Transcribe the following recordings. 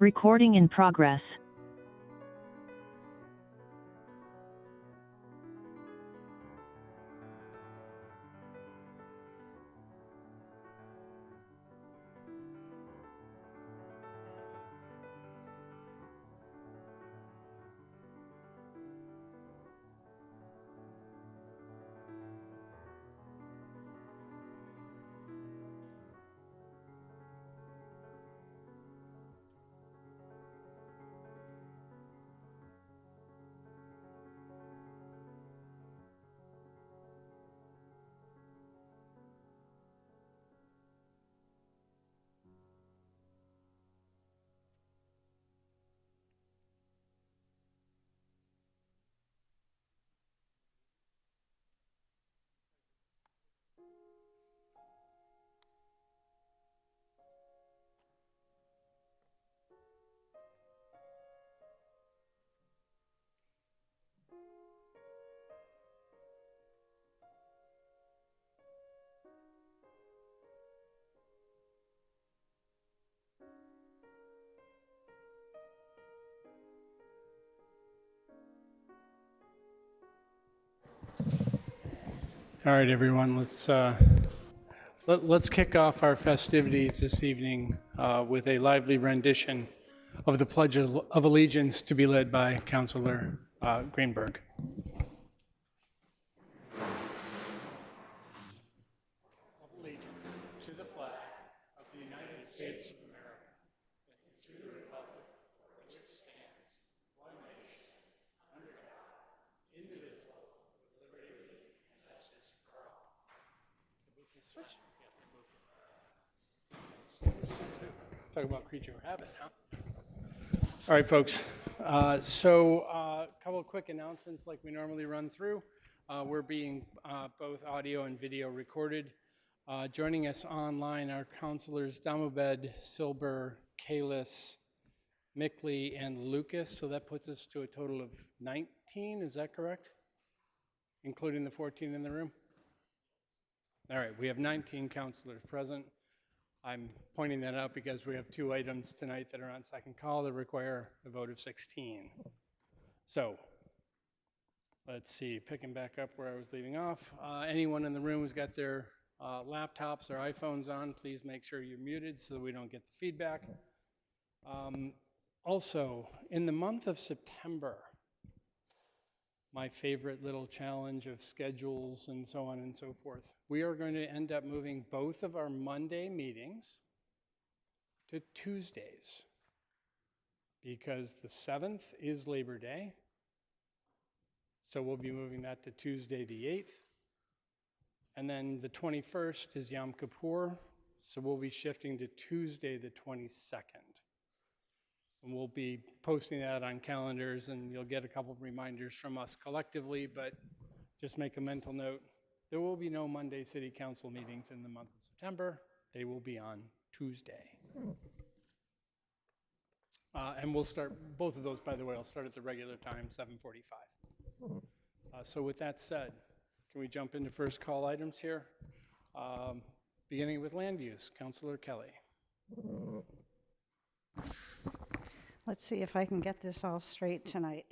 Recording in progress. All right, everyone, let's kick off our festivities this evening with a lively rendition of the Pledge of Allegiance to be led by Councilor Greenberg. Allegiance to the flag of the United States of America, and to the republic for which it stands, one nation, under God, indivisible, with liberty and justice for all. Can we switch? Talk about creature of habit, huh? All right, folks. A couple of quick announcements like we normally run through. We're being both audio and video recorded. Joining us online are Councilors Damobed, Silber, Kalis, Mickley, and Lucas. So that puts us to a total of 19, is that correct? Including the 14 in the room? All right, we have 19 councilors present. I'm pointing that out because we have two items tonight that are on second call that require a vote of 16. So let's see, picking back up where I was leaving off. Anyone in the room who's got their laptops or iPhones on, please make sure you're muted so we don't get the feedback. Also, in the month of September, my favorite little challenge of schedules and so on and so forth, we are going to end up moving both of our Monday meetings to Tuesdays because the 7th is Labor Day. So we'll be moving that to Tuesday the 8th. And then the 21st is Yom Kippur, so we'll be shifting to Tuesday the 22nd. And we'll be posting that on calendars, and you'll get a couple of reminders from us collectively, but just make a mental note. There will be no Monday City Council meetings in the month of September. They will be on Tuesday. And we'll start, both of those, by the way, will start at the regular time, 7:45. So with that said, can we jump into first call items here? Beginning with land use, Councilor Kelly. Let's see if I can get this all straight tonight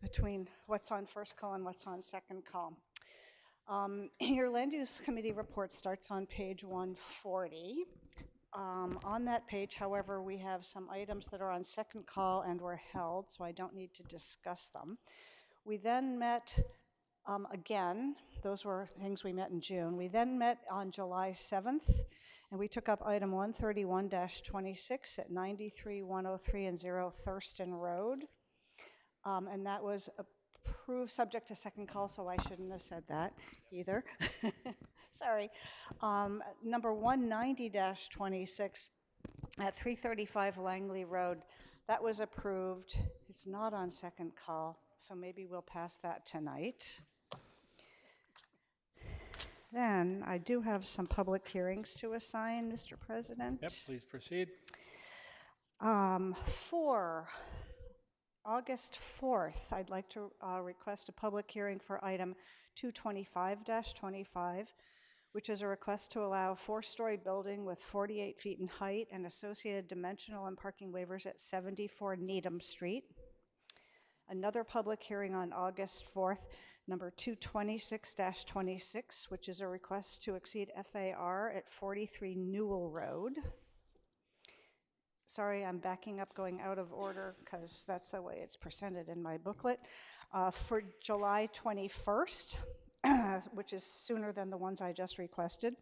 between what's on first call and what's on second call. Your land use committee report starts on page 140. On that page, however, we have some items that are on second call and were held, so I don't need to discuss them. We then met again, those were things we met in June. We then met on July 7th, and we took up item 131-26 at 93-103 and 0 Thurston Road. And that was approved subject to second call, so I shouldn't have said that either. Sorry. Number 190-26 at 335 Langley Road, that was approved. It's not on second call, so maybe we'll pass that tonight. Then I do have some public hearings to assign, Mr. President. Yep, please proceed. For August 4th, I'd like to request a public hearing for item 225-25, which is a request to allow a 4-story building with 48 feet in height and associated dimensional and parking waivers at 74 Needham Street. Another public hearing on August 4th, number 226-26, which is a request to exceed FAR at 43 Newell Road. Sorry, I'm backing up, going out of order, because that's the way it's presented in my booklet. For July 21st, which is sooner than the ones I just requested.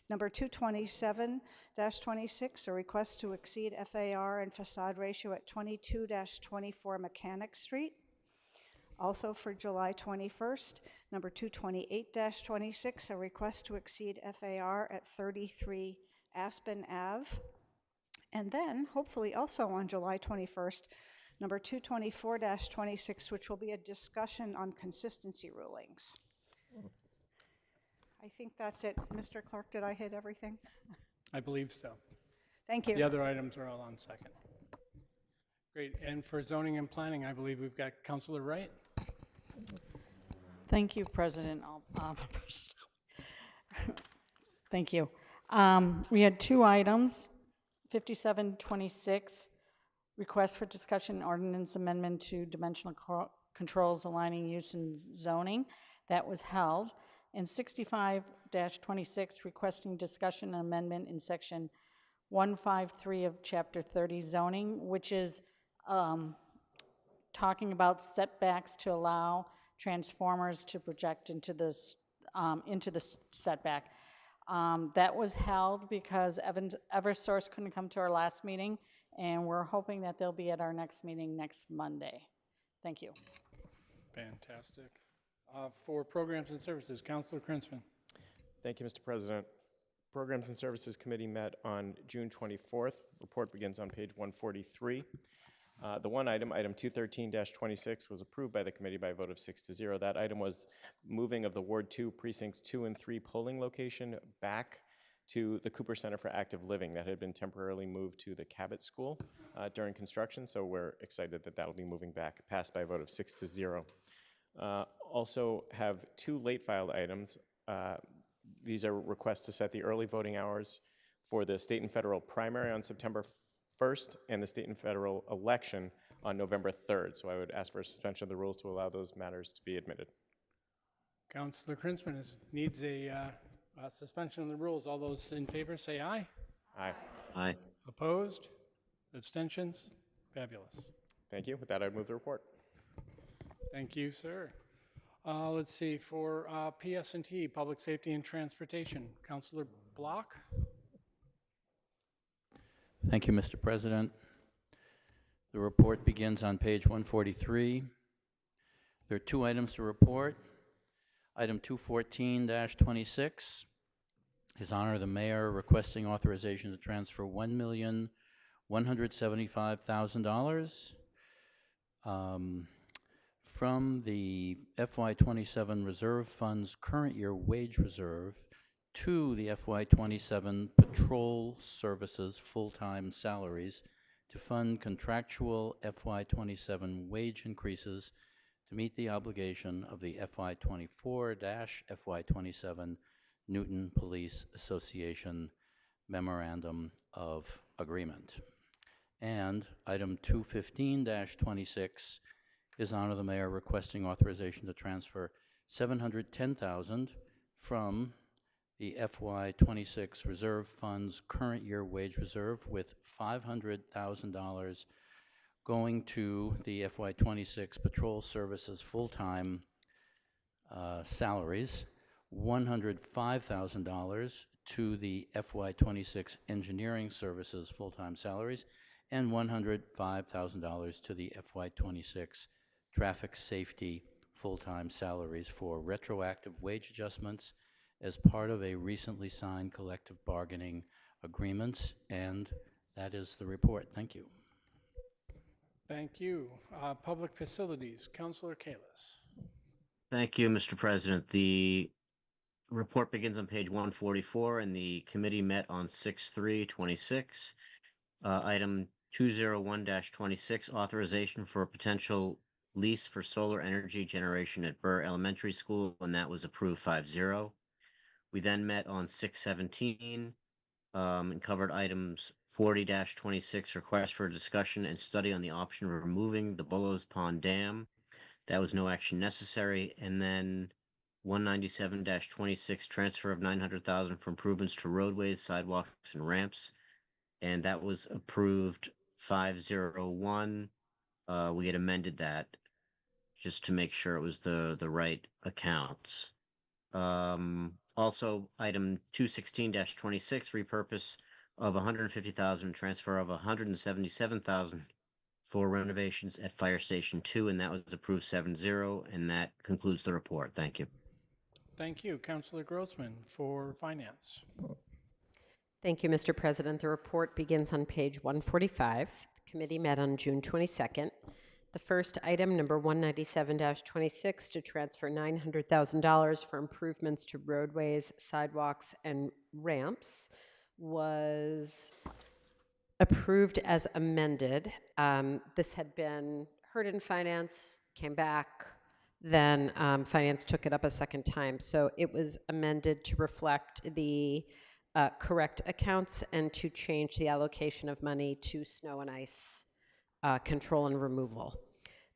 Number 227-26, a request to exceed FAR and facade ratio at 22-24 Mechanic Street. Also for July 21st, number 228-26, a request to exceed FAR at 33 Aspen Ave. And then, hopefully also on July 21st, number 224-26, which will be a discussion on consistency rulings. I think that's it. Mr. Clerk, did I hit everything? I believe so. Thank you. The other items are all on second. Great. And for zoning and planning, I believe we've got Councilor Wright. Thank you, President. Thank you. We had 2 items, 5726, request for discussion ordinance amendment to dimensional controls aligning use and zoning. That was held. And 65-26, requesting discussion and amendment in section 153 of chapter 30 zoning, which is talking about setbacks to allow transformers to project into the setback. That was held because Eversource couldn't come to our last meeting, and we're hoping that they'll be at our next meeting next Monday. Thank you. Fantastic. For programs and services, Councilor Krinsman. Thank you, Mr. President. Programs and Services Committee met on June 24th. Report begins on page 143. The one item, item 213-26, was approved by the committee by a vote of 6-0. That item was moving of the Ward 2 precincts 2 and 3 polling location back to the Cooper Center for Active Living that had been temporarily moved to the Cabot School during construction, so we're excited that that'll be moving back, passed by a vote of 6-0. Also have 2 late filed items. These are requests to set the early voting hours for the state and federal primary on September 1st and the state and federal election on November 3rd. So I would ask for a suspension of the rules to allow those matters to be admitted. Councilor Krinsman needs a suspension of the rules. All those in favor say aye. Aye. Aye. Opposed? Abstentions? Fabulous. Thank you. With that, I would move the report. Thank you, sir. Let's see, for PS&T, Public Safety and Transportation, Councilor Block. Thank you, Mr. President. The report begins on page 143. There are 2 items to report. Item 214-26 is honor the mayor requesting authorization to transfer $1,175,000 from the FY27 reserve fund's current year wage reserve to the FY27 patrol services full-time salaries to fund contractual FY27 wage increases to meet the obligation of the FY24-FY27 Newton Police Association Memorandum of Agreement. And item 215-26 is honor the mayor requesting authorization to transfer $710,000 from the FY26 reserve fund's current year wage reserve, with $500,000 going to the FY26 patrol services full-time salaries, $105,000 to the FY26 engineering services full-time salaries, and $105,000 to the FY26 traffic safety full-time salaries for retroactive wage adjustments as part of a recently signed collective bargaining agreements. And that is the report. Thank you. Thank you. Public Facilities, Councilor Kalis. Thank you, Mr. President. The report begins on page 144, and the committee met on 6/3/26. Item 201-26, authorization for a potential lease for solar energy generation at Burr Elementary School, and that was approved 5-0. We then met on 6/17 and covered items 40-26, request for discussion and study on the option of removing the Bullows Pond Dam. That was no action necessary. And then 197-26, transfer of 900,000 for improvements to roadways, sidewalks, and ramps. And that was approved 501. We had amended that just to make sure it was the right accounts. Also, item 216-26, repurpose of 150,000, transfer of 177,000 for renovations at Fire Station 2, and that was approved 7-0, and that concludes the report. Thank you. Thank you. Councilor Grossman for Finance. Thank you, Mr. President. The report begins on page 145. The committee met on June 22nd. The first item, number 197-26, to transfer $900,000 for improvements to roadways, sidewalks, and ramps, was approved as amended. This had been heard in Finance, came back, then Finance took it up a second time. So it was amended to reflect the correct accounts and to change the allocation of money to snow and ice control and removal.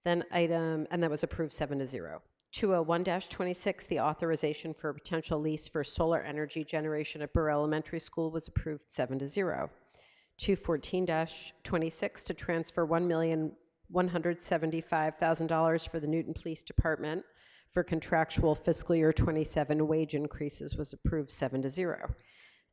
Then and that was approved 7-0. 201-26, the authorization for a potential lease for solar energy generation at Burr Elementary School was approved 7-0. 214-26, to transfer $1,175,000 for the Newton Police Department for contractual fiscal year 27 wage increases was approved 7-0.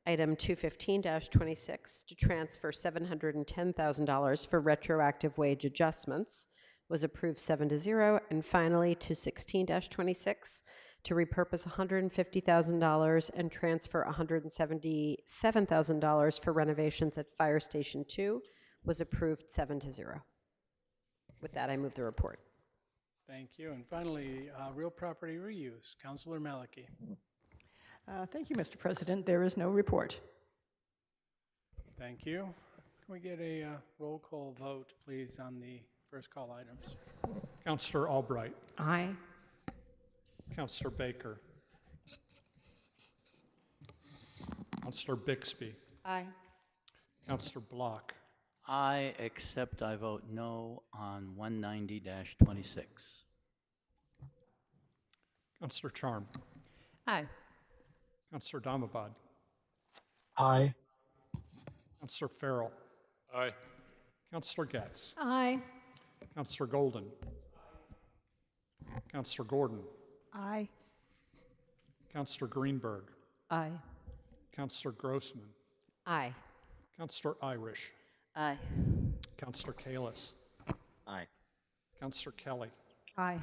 Item 215-26, to transfer $710,000 for retroactive wage adjustments was approved 7-0. And finally, 216-26, to repurpose $150,000 and transfer $177,000 for renovations at Fire Station 2 was approved 7-0. With that, I move the report. Thank you. And finally, real property reuse. Councilor Maliki. Thank you, Mr. President. There is no report. Thank you. Can we get a roll call vote, please, on the first call items? Councillor Albright. Aye. Councillor Baker. Councillor Bixby. Aye. Councillor Block. I accept. I vote no on 190-26. Councillor Charm. Aye. Councillor Damabad. Aye. Councillor Farrell. Aye. Councillor Getz. Aye. Councillor Golden. Councillor Gordon. Aye. Councillor Greenberg. Aye. Councillor Grossman. Aye. Councillor Irish. Aye. Councillor Kalis. Aye. Councillor Kelly. Aye.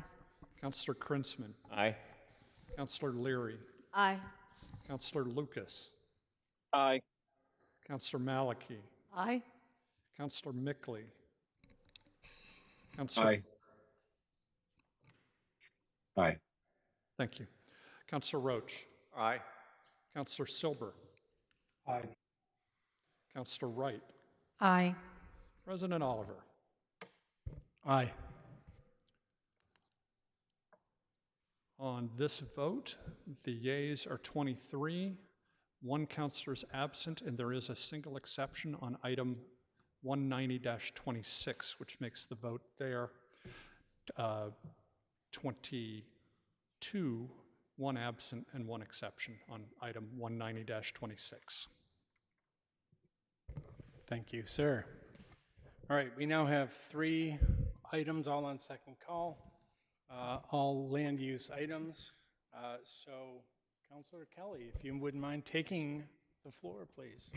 Councillor Krinsman. Aye. Councillor Leary. Aye. Councillor Lucas. Aye. Councillor Maliki. Aye. Councillor Mickley. Councillor. Aye. Aye. Thank you. Councillor Roach. Aye. Councillor Silber. Aye. Councillor Wright. Aye. President Oliver. Aye. On this vote, the yeas are 23, one councillor is absent, and there is a single exception on item 190-26, which makes the vote there 22, one absent, and one exception on item 190-26. Thank you, sir. All right, we now have 3 items all on second call, all land use items. So, Councilor Kelly, if you wouldn't mind taking the floor, please.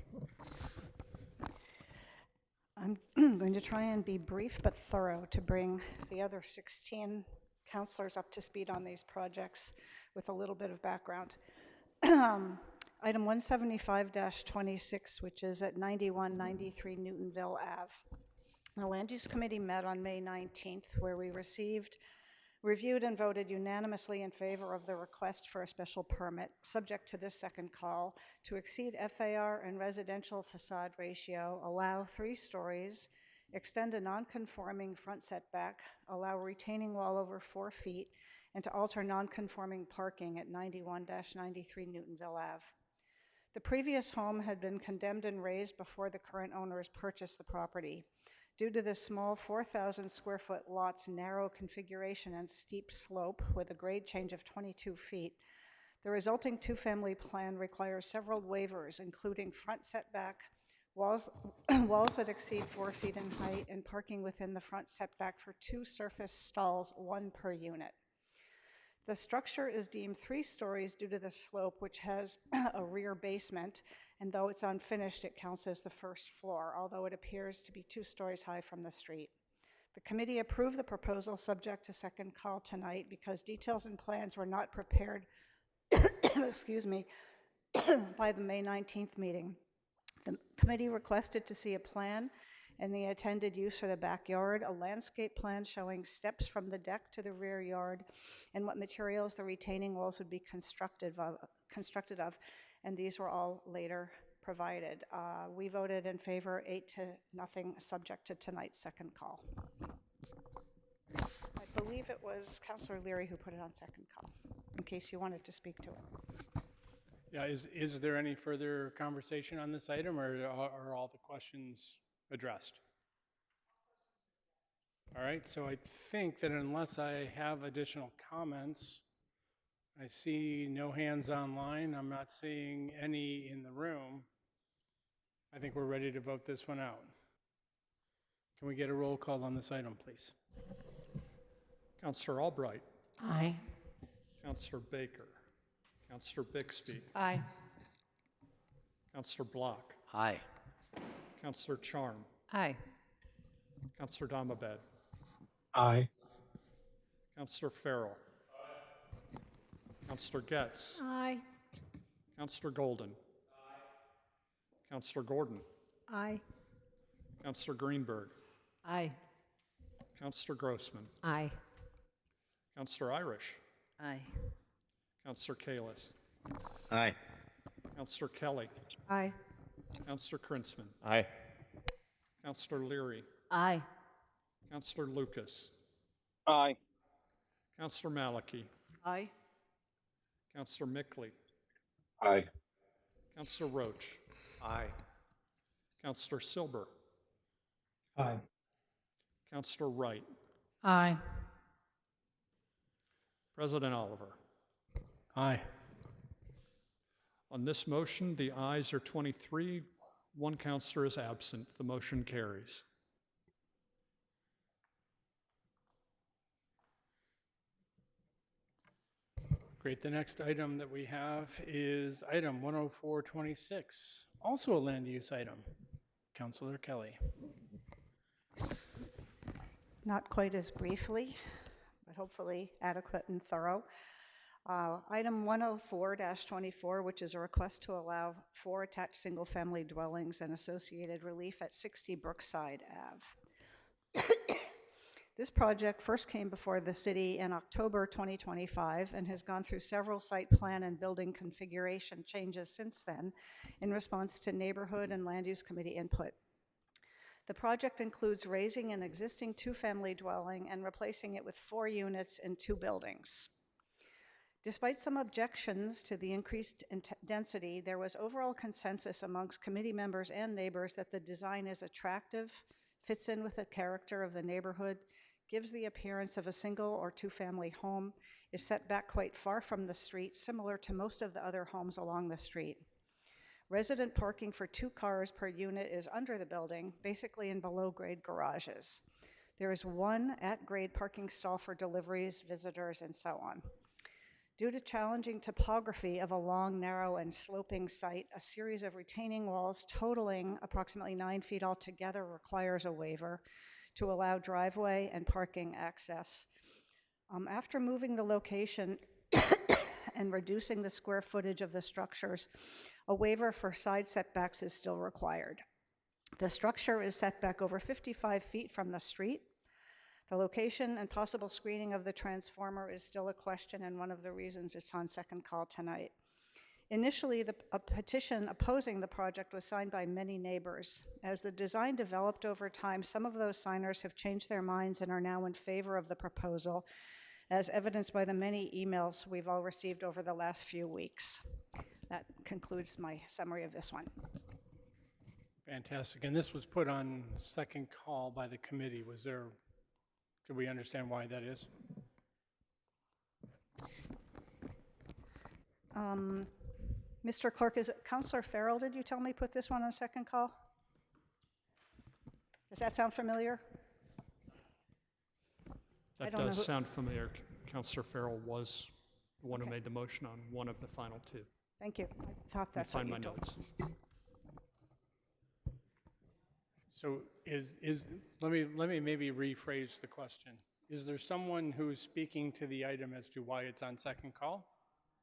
I'm going to try and be brief but thorough to bring the other 16 counselors up to speed on these projects with a little bit of background. Item 175-26, which is at 9193 Newtonville Ave. The Land Use Committee met on May 19th, where we reviewed and voted unanimously in favor of the request for a special permit, subject to this second call, to exceed FAR and residential facade ratio, allow 3 stories, extend a non-conforming front setback, allow retaining wall over 4 feet, and to alter non-conforming parking at 91-93 Newtonville Ave. The previous home had been condemned and razed before the current owners purchased the property. Due to the small 4,000 square foot lot's narrow configuration and steep slope with a grade change of 22 feet, the resulting two-family plan requires several waivers, including front setback, walls that exceed 4 feet in height, and parking within the front setback for 2 surface stalls, 1 per unit. The structure is deemed 3 stories due to the slope, which has a rear basement, and though it's unfinished, it counts as the first floor, although it appears to be 2 stories high from the street. The committee approved the proposal subject to second call tonight because details and plans were not prepared excuse me, by the May 19th meeting. The committee requested to see a plan and the intended use for the backyard, a landscape plan showing steps from the deck to the rear yard, and what materials the retaining walls would be constructed of, and these were all later provided. We voted in favor 8-0, subject to tonight's second call. I believe it was Councilor Leary who put it on second call, in case you wanted to speak to it. Yeah, is there any further conversation on this item, or are all the questions addressed? All right, so I think that unless I have additional comments, I see no hands online. I'm not seeing any in the room. I think we're ready to vote this one out. Can we get a roll call on this item, please? Councillor Albright. Aye. Councillor Baker. Councillor Bixby. Aye. Councillor Block. Aye. Councillor Charm. Aye. Councillor Damabed. Aye. Councillor Farrell. Aye. Councillor Getz. Aye. Councillor Golden. Aye. Councillor Gordon. Aye. Councillor Greenberg. Aye. Councillor Grossman. Aye. Councillor Irish. Aye. Councillor Kalis. Aye. Councillor Kelly. Aye. Councillor Krinsman. Aye. Councillor Leary. Aye. Councillor Lucas. Aye. Councillor Malachy. Aye. Councillor Mickley. Aye. Councillor Roach. Aye. Councillor Silber. Aye. Councillor Wright. Aye. President Oliver. Aye. On this motion, the ayes are 23. 1 councillor is absent. The motion carries. Great. The next item that we have is item 10426, also a land use item. Councilor Kelly. Not quite as briefly, but hopefully adequate and thorough. Item 104-24, which is a request to allow 4 attached single-family dwellings and associated relief at 60 Brookside Ave. This project first came before the city in October 2025 and has gone through several site plan and building configuration changes since then in response to neighborhood and land use committee input. The project includes raising an existing 2-family dwelling and replacing it with 4 units in 2 buildings. Despite some objections to the increased density, there was overall consensus amongst committee members and neighbors that the design is attractive, fits in with the character of the neighborhood, gives the appearance of a single or 2-family home, is set back quite far from the street, similar to most of the other homes along the street. Resident parking for 2 cars per unit is under the building, basically in below-grade garages. There is 1 at-grade parking stall for deliveries, visitors, and so on. Due to challenging topography of a long, narrow, and sloping site, a series of retaining walls totaling approximately 9 feet altogether requires a waiver to allow driveway and parking access. After moving the location and reducing the square footage of the structures, a waiver for side setbacks is still required. The structure is set back over 55 feet from the street. The location and possible screening of the transformer is still a question, and one of the reasons it's on second call tonight. Initially, a petition opposing the project was signed by many neighbors. As the design developed over time, some of those signers have changed their minds and are now in favor of the proposal, as evidenced by the many emails we've all received over the last few weeks. That concludes my summary of this one. Fantastic. And this was put on second call by the committee. Do we understand why that is? Mr. Clerk, is it Councilor Farrell, did you tell me put this one on second call? Does that sound familiar? I That don't know does who- sound familiar. Councilor Farrell was the one who Okay. made the motion on one of the final two. Thank you. I thought Let me that's what find you my told. notes. So let me maybe rephrase the question. Is there someone who's speaking to the item as to why it's on second call?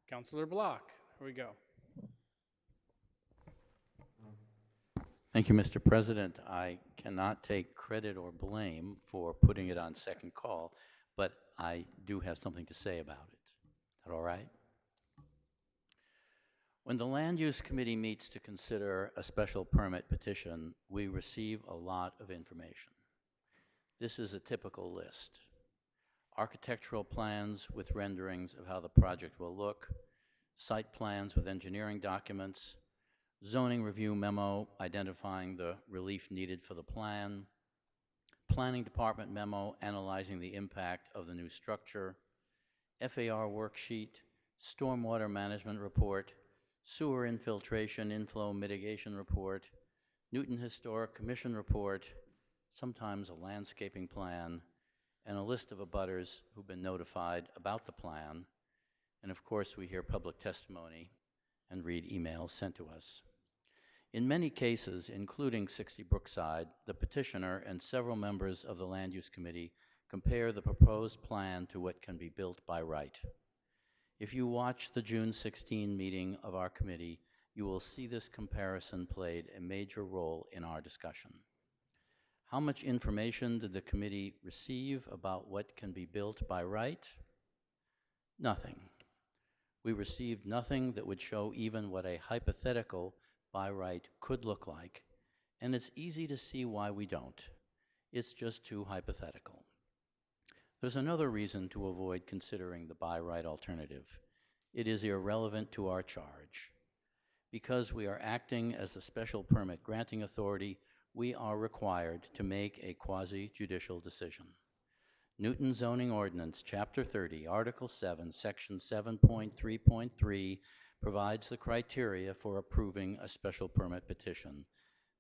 Councilor Block, here we go. Thank you, Mr. President. I cannot take credit or blame for putting it on second call, but I do have something to say about it. Is that all right? When the Land Use Committee meets to consider a special permit petition, we receive a lot of information. This is a typical list. Architectural plans with renderings of how the project will look, site plans with engineering documents, zoning review memo identifying the relief needed for the plan, planning department memo analyzing the impact of the new structure, FAR worksheet, stormwater management report, sewer infiltration inflow mitigation report, Newton Historic Commission report, sometimes a landscaping plan, and a list of abutters who've been notified about the plan. And of course, we hear public testimony and read emails sent to us. In many cases, including 60 Brookside, the petitioner and several members of the Land Use Committee compare the proposed plan to what can be built by right. If you watch the June 16 meeting of our committee, you will see this comparison played a major role in our discussion. How much information did the committee receive about what can be built by right? Nothing. We received nothing that would show even what a hypothetical by right could look like, and it's easy to see why we don't. It's just too hypothetical. There's another reason to avoid considering the by right alternative. It is irrelevant to our charge. Because we are acting as the special permit granting authority, we are required to make a quasi-judicial decision. Newton Zoning Ordinance, Chapter 30, Article 7, Section 7.3.3 provides the criteria for approving a special permit petition.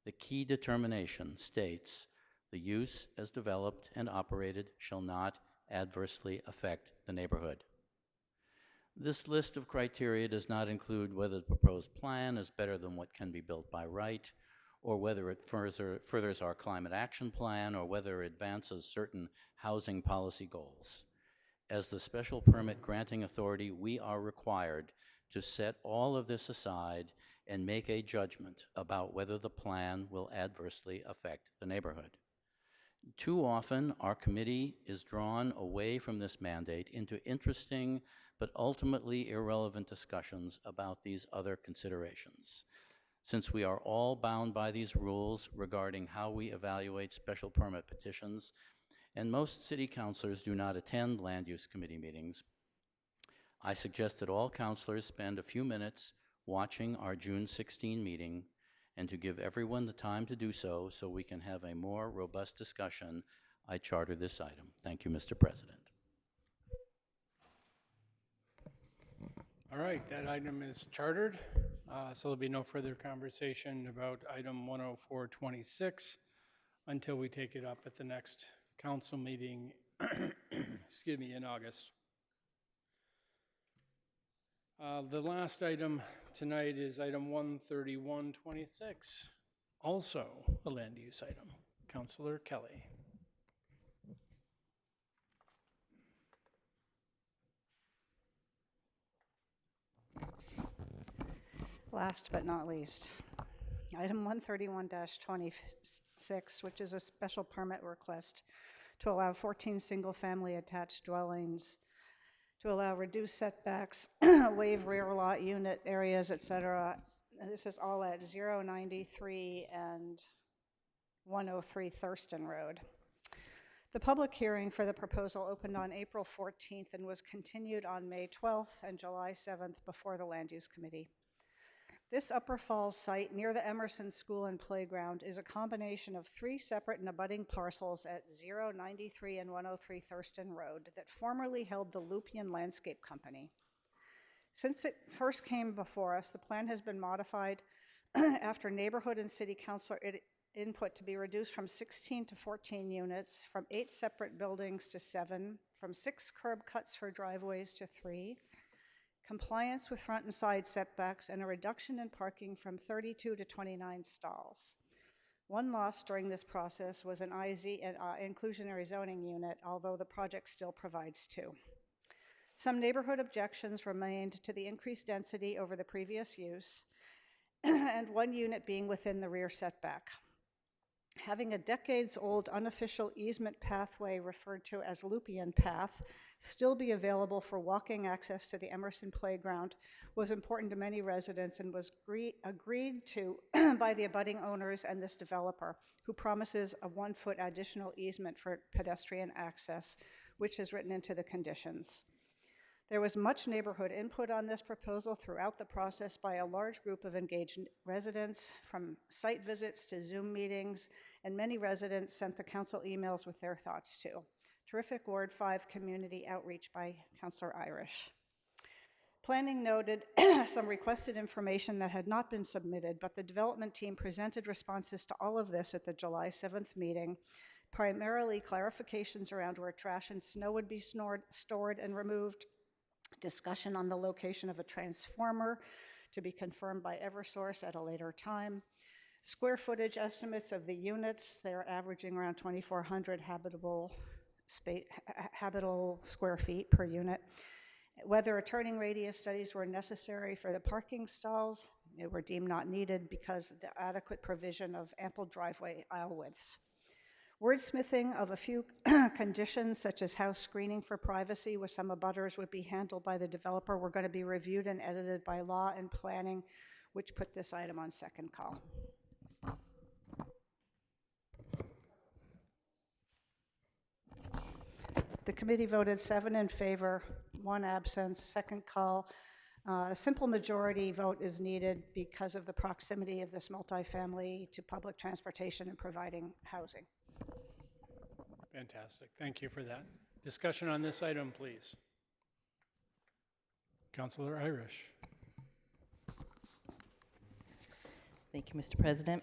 The key determination states, the use as developed and operated shall not adversely affect the neighborhood. This list of criteria does not include whether the proposed plan is better than what can be built by right, or whether it furthers our climate action plan, or whether it advances certain housing policy goals. As the special permit granting authority, we are required to set all of this aside and make a judgment about whether the plan will adversely affect the neighborhood. Too often, our committee is drawn away from this mandate into interesting but ultimately irrelevant discussions about these other considerations. Since we are all bound by these rules regarding how we evaluate special permit petitions, and most city councilors do not attend land use committee meetings, I suggest that all councilors spend a few minutes watching our June 16 meeting, and to give everyone the time to do so we can have a more robust discussion, I charter this item. Thank you, Mr. President. All right, that item is chartered, so there'll be no further conversation about item 10426 until we take it up at the next council meeting, excuse me, in August. The last item tonight is item 13126, also a land use item. Councilor Kelly. Last but not least, item 131-26, which is a special permit request to allow 14 single-family attached dwellings, to allow reduced setbacks, waive rear lot unit areas, etc. This is all at 093 and 103 Thurston Road. The public hearing for the proposal opened on April 14th and was continued on May 12th and July 7th before the Land Use Committee. This Upper Falls site near the Emerson School and Playground is a combination of 3 separate and abutting parcels at 093 and 103 Thurston Road that formerly held the Lupian Landscape Company. Since it first came before us, the plan has been modified after neighborhood and city council input to be reduced from 16 to 14 units, from 8 separate buildings to 7, from 6 curb cuts for driveways to 3, compliance with front and side setbacks, and a reduction in parking from 32 to 29 stalls. One loss during this process was an inclusionary zoning unit, although the project still provides 2. Some neighborhood objections remained to the increased density over the previous use, and 1 unit being within the rear setback. Having a decades-old unofficial easement pathway referred to as Lupian Path still be available for walking access to the Emerson Playground was important to many residents and was agreed to by the abutting owners and this developer, who promises a 1-foot additional easement for pedestrian access, which is written into the conditions. There was much neighborhood input on this proposal throughout the process by a large group of engaged residents, from site visits to Zoom meetings, and many residents sent the council emails with their thoughts too. Terrific Ward 5 community outreach by Councilor Irish. Planning noted some requested information that had not been submitted, but the development team presented responses to all of this at the July 7th meeting, primarily clarifications around where trash and snow would be stored and removed, discussion on the location of a transformer to be confirmed by Eversource at a later time, square footage estimates of the units. They're averaging around 2,400 habitable square feet per unit. Whether turning radius studies were necessary for the parking stalls. They were deemed not needed because of the adequate provision of ample driveway aisle widths. Wordsmithing of a few conditions, such as house screening for privacy with some abutters, would be handled by the developer. Were going to be reviewed and edited by law and planning, which put this item on second call. The committee voted 7 in favor, 1 absent, second call. A simple majority vote is needed because of the proximity of this multifamily to public transportation and providing housing. Fantastic. Thank you for that. Discussion on this item, please. Councilor Irish. Thank you, Mr. President.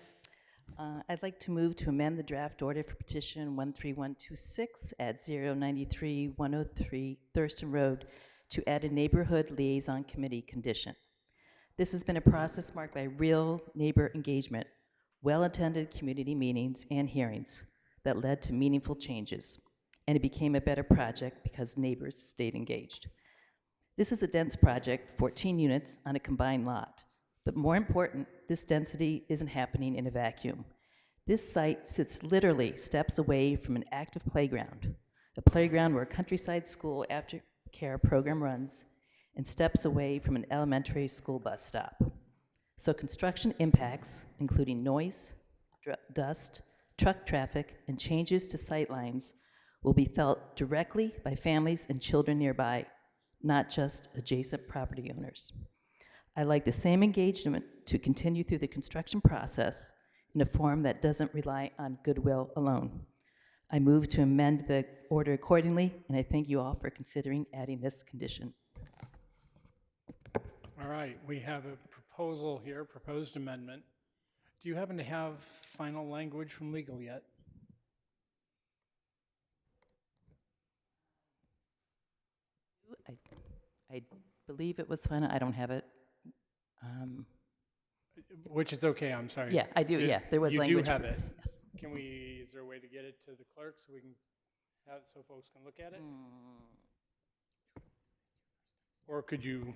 I'd like to move to amend the draft order for petition 13126 at 093 103 Thurston Road to add a neighborhood liaison committee condition. This has been a process marked by real neighbor engagement, well-attended community meetings and hearings that led to meaningful changes, and it became a better project because neighbors stayed engaged. This is a dense project, 14 units on a combined lot, but more important, this density isn't happening in a vacuum. This site sits literally steps away from an active playground, a playground where a countryside school aftercare program runs, and steps away from an elementary school bus stop. So construction impacts, including noise, dust, truck traffic, and changes to sight lines will be felt directly by families and children nearby, not just adjacent property owners. I'd like the same engagement to continue through the construction process in a form that doesn't rely on goodwill alone. I move to amend the order accordingly, and I thank you all for considering adding this condition. All right, we have a proposal here, proposed amendment. Do you happen to have final language from legal yet? I believe it was final. I don't have it. Which is okay, I'm sorry. Yeah, I do, yeah, there was language. You do have it? Yes. Can we, is there a way to get it to the clerk so we can have, so folks can look at it? Or could you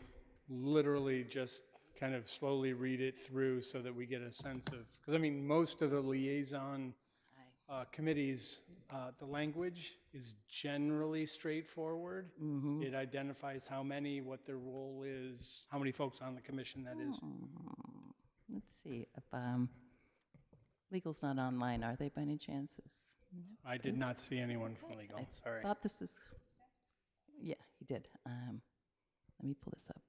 literally just kind of slowly read it through so that we get a sense of, because I mean, most of the liaison committees, the language is generally straightforward. It identifies how many, what their role is, how many folks on the commission that is. Let's see, if legal's not online, are they by any chances? I did not see anyone from legal, sorry. Thought this was, yeah, he did. Let me pull this up.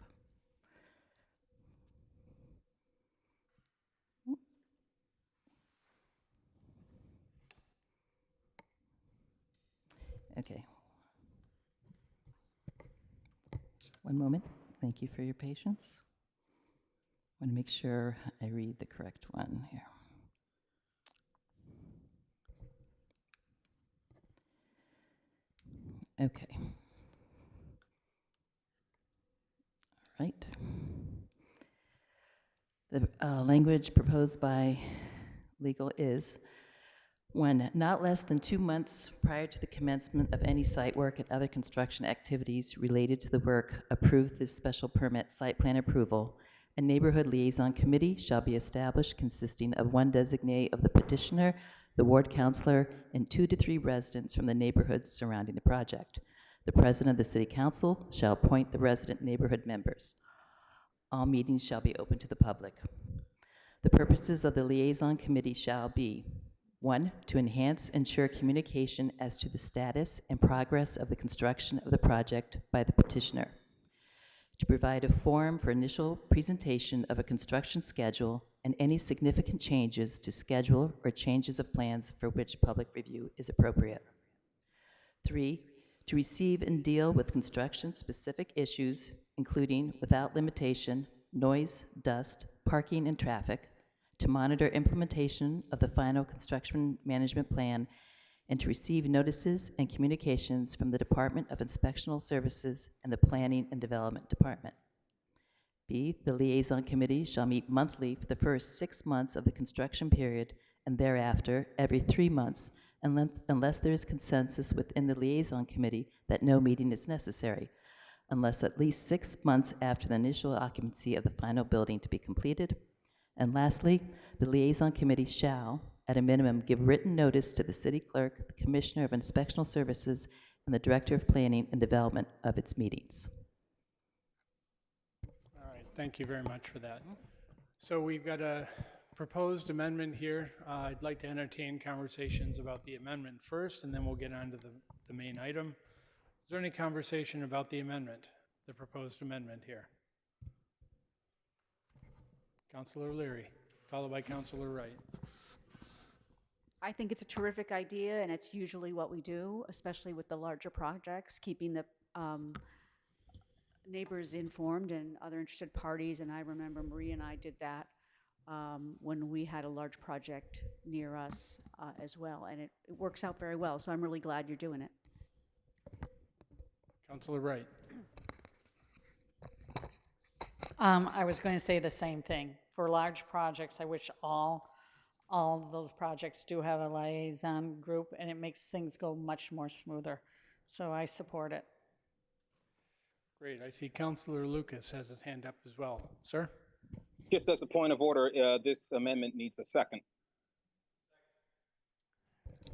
Okay. One moment. Thank you for your patience. I want to make sure I read the correct one here. Okay. All right. The language proposed by legal is, when not less than 2 months prior to the commencement of any site work and other construction activities related to the work approved this special permit site plan approval, a neighborhood liaison committee shall be established consisting of one designee of the petitioner, the ward councilor, and 2 to 3 residents from the neighborhoods surrounding the project. The president of the city council shall appoint the resident neighborhood members. All meetings shall be open to the public. The purposes of the liaison committee shall be: 1, to enhance and ensure communication as to the status and progress of the construction of the project by the petitioner. To provide a forum for initial presentation of a construction schedule and any significant changes to schedule or changes of plans for which public review is appropriate. 3, to receive and deal with construction-specific issues, including, without limitation, noise, dust, parking, and traffic, to monitor implementation of the final construction management plan, and to receive notices and communications from the Department of Inspectional Services and the Planning and Development Department. B, the liaison committee shall meet monthly for the first 6 months of the construction period, and thereafter every 3 months, unless there is consensus within the liaison committee that no meeting is necessary, unless at least 6 months after the initial occupancy of the final building to be completed. And lastly, the liaison committee shall, at a minimum, give written notice to the city clerk, the commissioner of inspectional services, and the director of planning and development of its meetings. All right, thank you very much for that. So we've got a proposed amendment here. I'd like to entertain conversations about the amendment first, and then we'll get on to the main item. Is there any conversation about the amendment, the proposed amendment here? Councilor Leary, followed by Councilor Wright. I think it's a terrific idea, and it's usually what we do, especially with the larger projects, keeping the neighbors informed and other interested parties. And I remember Marie and I did that when we had a large project near us as well, and it works out very well. So I'm really glad you're doing it. Councilor Wright. I was going to say the same thing. For large projects, I wish all of those projects do have a liaison group, and it makes things go much more smoother. So I support it. Great. I see Councilor Lucas has his hand up as well. Sir? Just as a point of order, this amendment needs a second.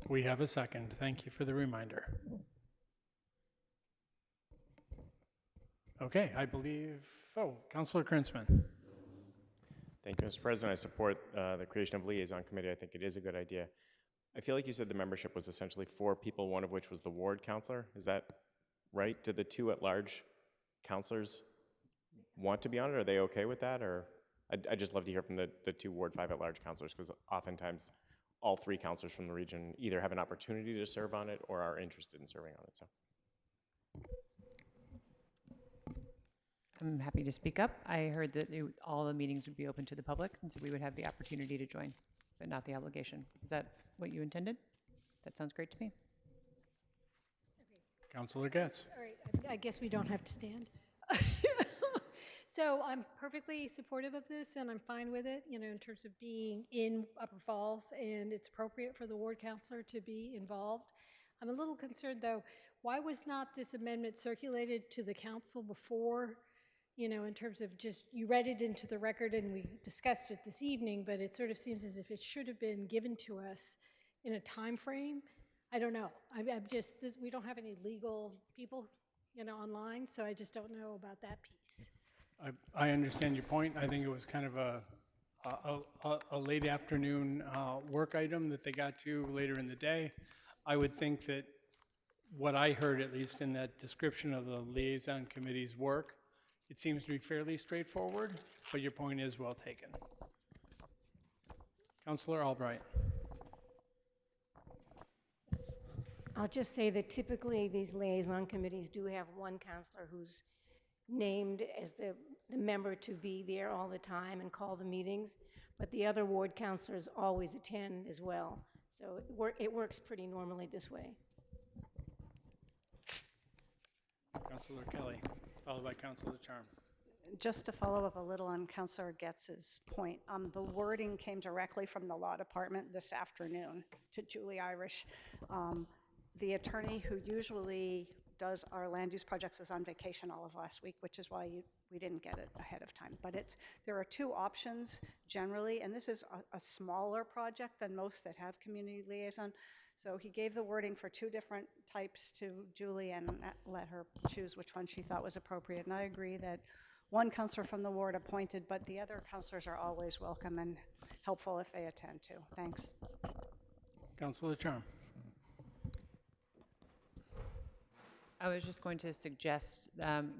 We have a second. Thank you for the reminder. Okay, I believe, Councilor Krinsman. Thank you, Mr. President. I support the creation of liaison committee. I think it is a good idea. I feel like you said the membership was essentially 4 people, one of which was the ward councilor. Is that right? Did the 2 at-large councilors want to be on it? Are they okay with that? Or I'd just love to hear from the 2 Ward 5 at-large councilors, because oftentimes all 3 councilors from the region either have an opportunity to serve on it or are interested in serving on it. So. I'm happy to speak up. I heard that all the meetings would be open to the public, and so we would have the opportunity to join, but not the obligation. Is that what you intended? That sounds great to me. Councilor Getz. All right, I guess we don't have to stand. So I'm perfectly supportive of this, and I'm fine with it, you know, in terms of being in Upper Falls, and it's appropriate for the ward councilor to be involved. I'm a little concerned, though, why was not this amendment circulated to the council before? You know, in terms of just, you read it into the record and we discussed it this evening, but it sort of seems as if it should have been given to us in a time frame. I don't know. I'm just, we don't have any legal people, you know, online, so I just don't know about that piece. I understand your point. I think it was kind of a a late afternoon work item that they got to later in the day. I would think that what I heard, at least in that description of the liaison committee's work, it seems to be fairly straightforward, but your point is well taken. Councillor Albright. I'll just say that typically these liaison committees do have one counselor who's named as the member to be there all the time and call the meetings, but the other ward counselors always attend as well. So it works pretty normally this way. Councillor Kelly, followed by Councillor Charm. Just to follow up a little on Councillor Getz's point, the wording came directly from the law department this afternoon to Julie Irish. The attorney who usually does our land use projects was on vacation all of last week, which is why we didn't get it ahead of time. But there are two options generally, and this is a smaller project than most that have community liaison. So he gave the wording for two different types to Julie and let her choose which one she thought was appropriate. And I agree that one counselor from the ward appointed, but the other counselors are always welcome and helpful if they attend too. Thanks. Councillor Charm. I was just going to suggest,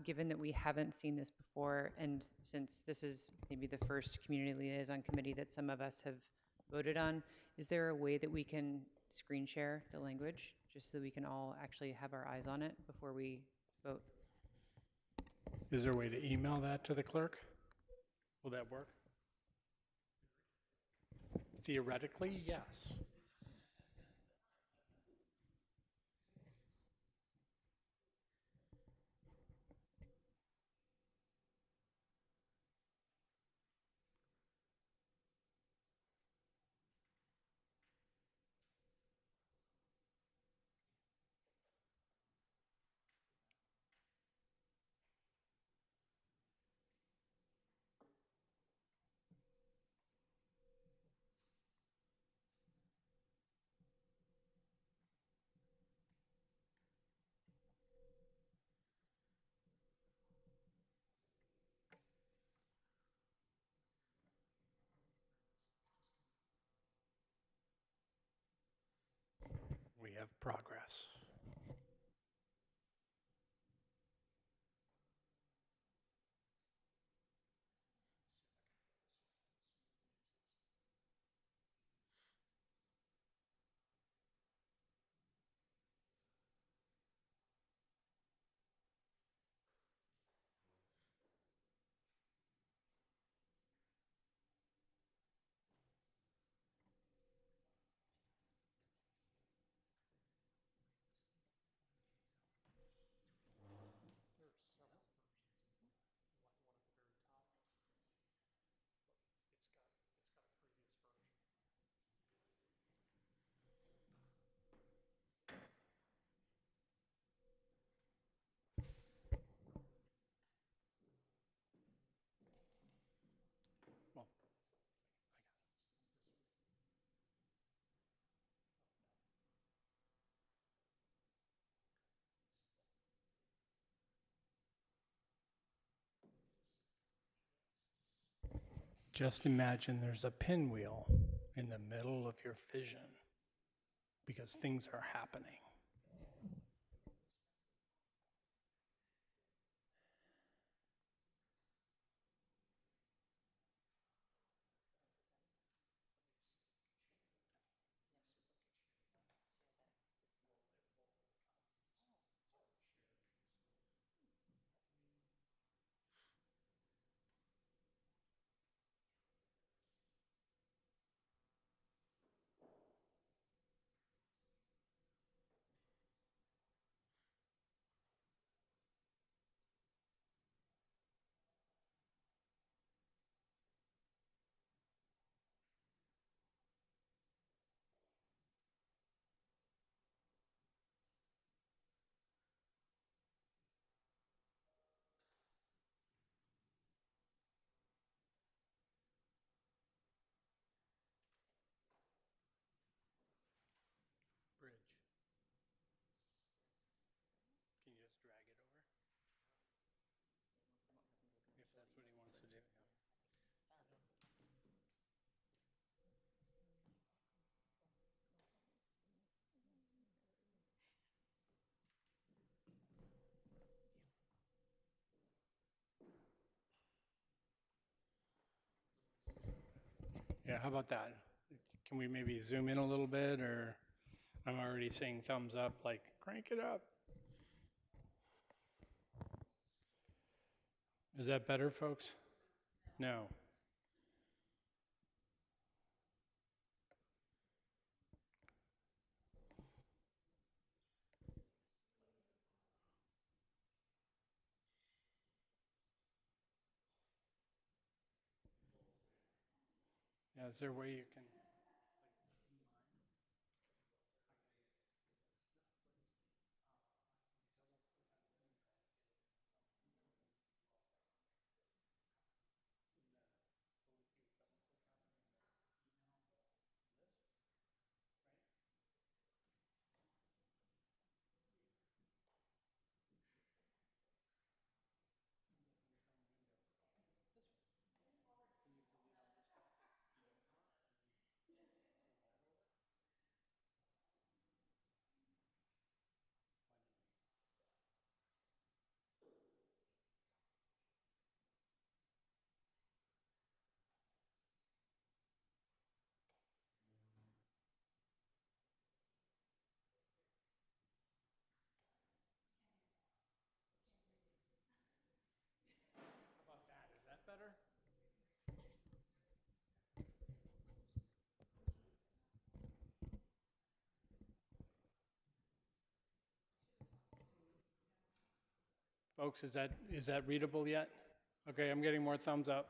given that we haven't seen this before, and since this is maybe the first community liaison committee that some of us have voted on, is there a way that we can screen share the language, just so we can all actually have our eyes on it before we vote? Is there a way to email that to the clerk? Will that work? Theoretically, yes. We have progress. Just imagine there's a pinwheel in the middle of your vision because things are happening. Yeah, how about that? Can we maybe zoom in a little bit, or I'm already seeing thumbs up, like crank it up. Is that better, folks? No. Yeah, is there a way you can? How about that? Is that better? Folks, is that readable yet? Okay, I'm getting more thumbs up.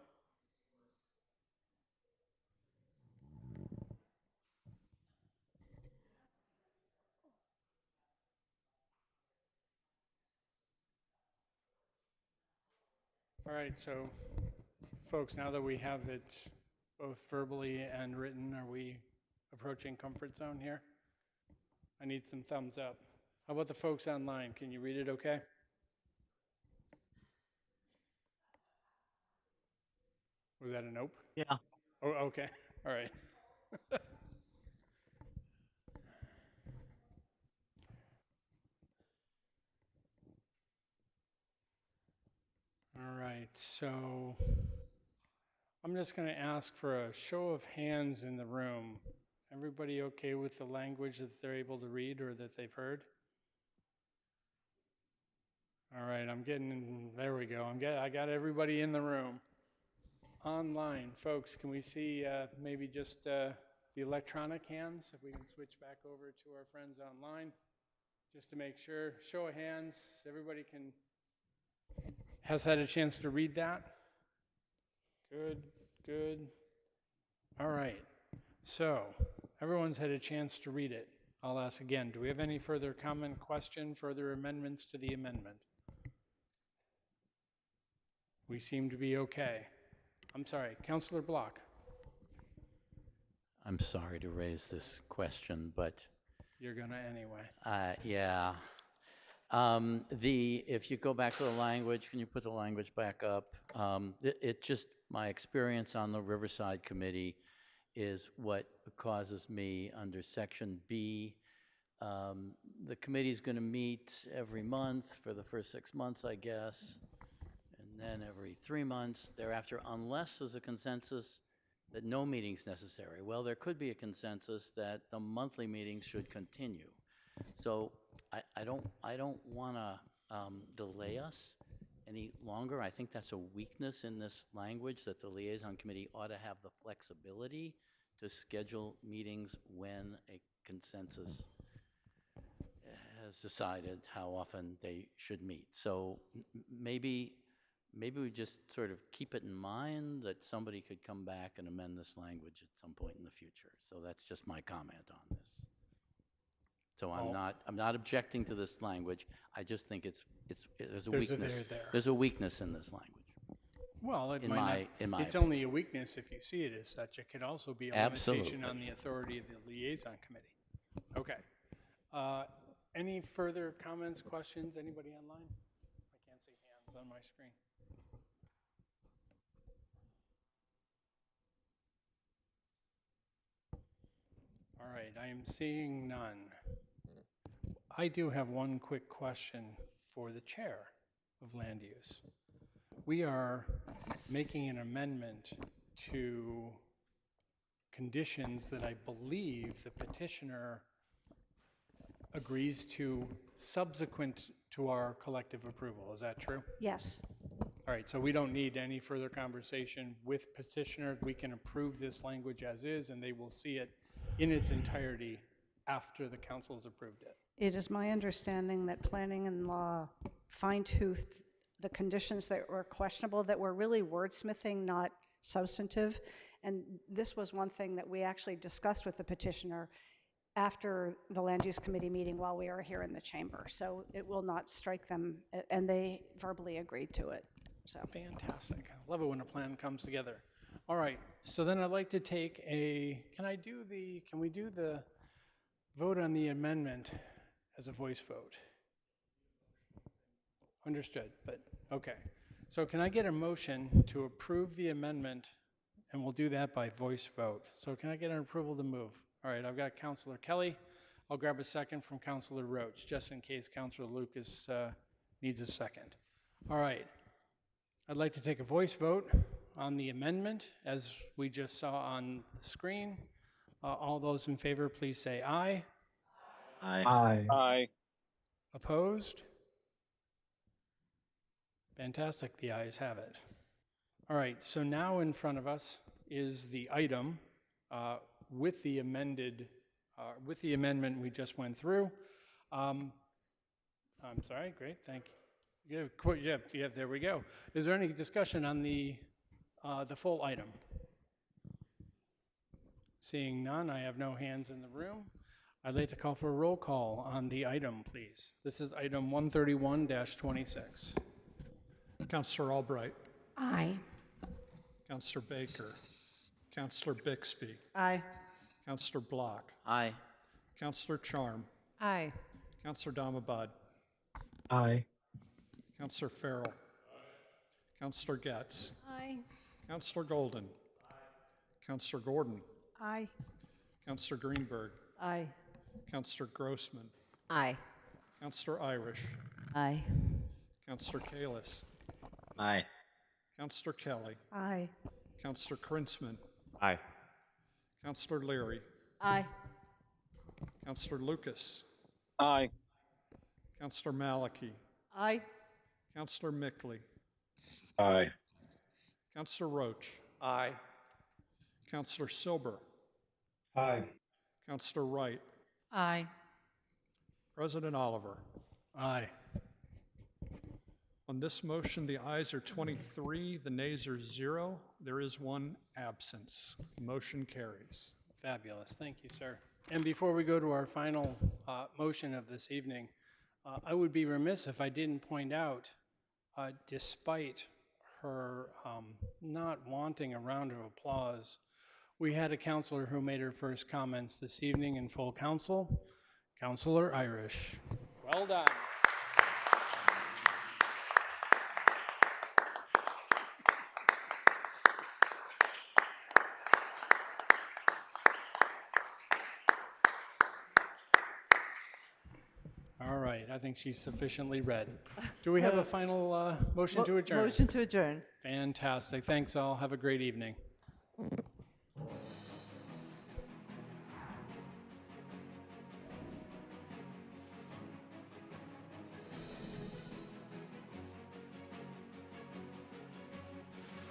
All right, so folks, now that we have it both verbally and written, are we approaching comfort zone here? I need some thumbs up. How about the folks online? Can you read it okay? Was that a nope? Yeah. Oh, okay. All right. All right, so I'm just going to ask for a show of hands in the room. Everybody okay with the language that they're able to read or that they've heard? All right, there we go. I got everybody in the room. Online, folks, can we see maybe just the electronic hands? If we can switch back over to our friends online, just to make sure. Show of hands, everybody has had a chance to read that? Good, good. All right, so everyone's had a chance to read it. I'll ask again, do we have any further comment, question, further amendments to the amendment? We seem to be okay. I'm sorry, Councillor Block. I'm sorry to raise this question, but You're gonna anyway. yeah. If you go back to the language, can you put the language back up? It just, my experience on the Riverside Committee is what causes me under Section B. The committee's going to meet every month for the first 6 months, I guess, and then every 3 months thereafter, unless there's a consensus that no meeting's necessary. Well, there could be a consensus that the monthly meetings should continue. So I don't want to delay us any longer. I think that's a weakness in this language, that the liaison committee ought to have the flexibility to schedule meetings when a consensus has decided how often they should meet. So maybe we just sort of keep it in mind that somebody could come back and amend this language at some point in the future. So that's just my comment on this. So I'm not objecting to this language. I just think there's a weakness. There's a weakness in this language. Well, it's only a weakness if you see it as such. It could also be a limitation on the authority of the liaison committee. Okay. Any further comments, questions? Anybody online? I can't see hands on my screen. All right, I am seeing none. I do have one quick question for the chair of land use. We are making an amendment to conditions that I believe the petitioner agrees to subsequent to our collective approval. Is that true? Yes. All right, so we don't need any further conversation with petitioner. We can approve this language as is, and they will see it in its entirety after the council has approved it. It is my understanding that planning and law fine-toothed the conditions that were questionable, that were really wordsmithing, not substantive. And this was one thing that we actually discussed with the petitioner after the Land Use Committee meeting while we were here in the chamber. So it will not strike them, and they verbally agreed to it. So Fantastic. I love it when a plan comes together. All right, so then I'd like to take a, can we do the vote on the amendment as a voice vote? Understood, but okay. So can I get a motion to approve the amendment, and we'll do that by voice vote. So can I get an approval to move? All right, I've got Councilor Kelly. I'll grab a second from Councilor Roach, just in case Councilor Lucas needs a second. All right, I'd like to take a voice vote on the amendment as we just saw on the screen. All those in favor, please say aye. Aye. Aye. Aye. Opposed? Fantastic, the ayes have it. All right, so now in front of us is the item with the amendment we just went through. I'm sorry, great, thank you. Yeah, there we go. Is there any discussion on the full item? Seeing none, I have no hands in the room. I'd like to call for a roll call on the item, please. This is item 131-26. Councillor Albright. Aye. Councillor Baker. Councillor Bixby. Aye. Councillor Block. Aye. Councillor Charm. Aye. Councillor Damabad. Aye. Councillor Farrell. Councillor Getz. Aye. Councillor Golden. Councillor Gordon. Aye. Councillor Greenberg. Aye. Councillor Grossman. Aye. Councillor Irish. Aye. Councillor Kalis. Aye. Councillor Kelly. Aye. Councillor Krinsman. Aye. Councillor Leary. Aye. Councillor Lucas. Aye. Councillor Malachy. Aye. Councillor Mickley. Aye. Councillor Roach. Aye. Councillor Silber. Aye. Councillor Wright. Aye. President Oliver. Aye. On this motion, the ayes are 23, the nays are 0. There is one absence. Motion carries. Fabulous, thank you, sir. And before we go to our final motion of this evening, I would be remiss if I didn't point out, despite her not wanting a round of applause, we had a counselor who made her first comments this evening in full council, Councilor Irish. Well done. All right, I think she's sufficiently read. Do we have a final motion to adjourn? Motion to adjourn. Fantastic. Thanks all. Have a great evening.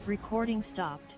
Recording stopped.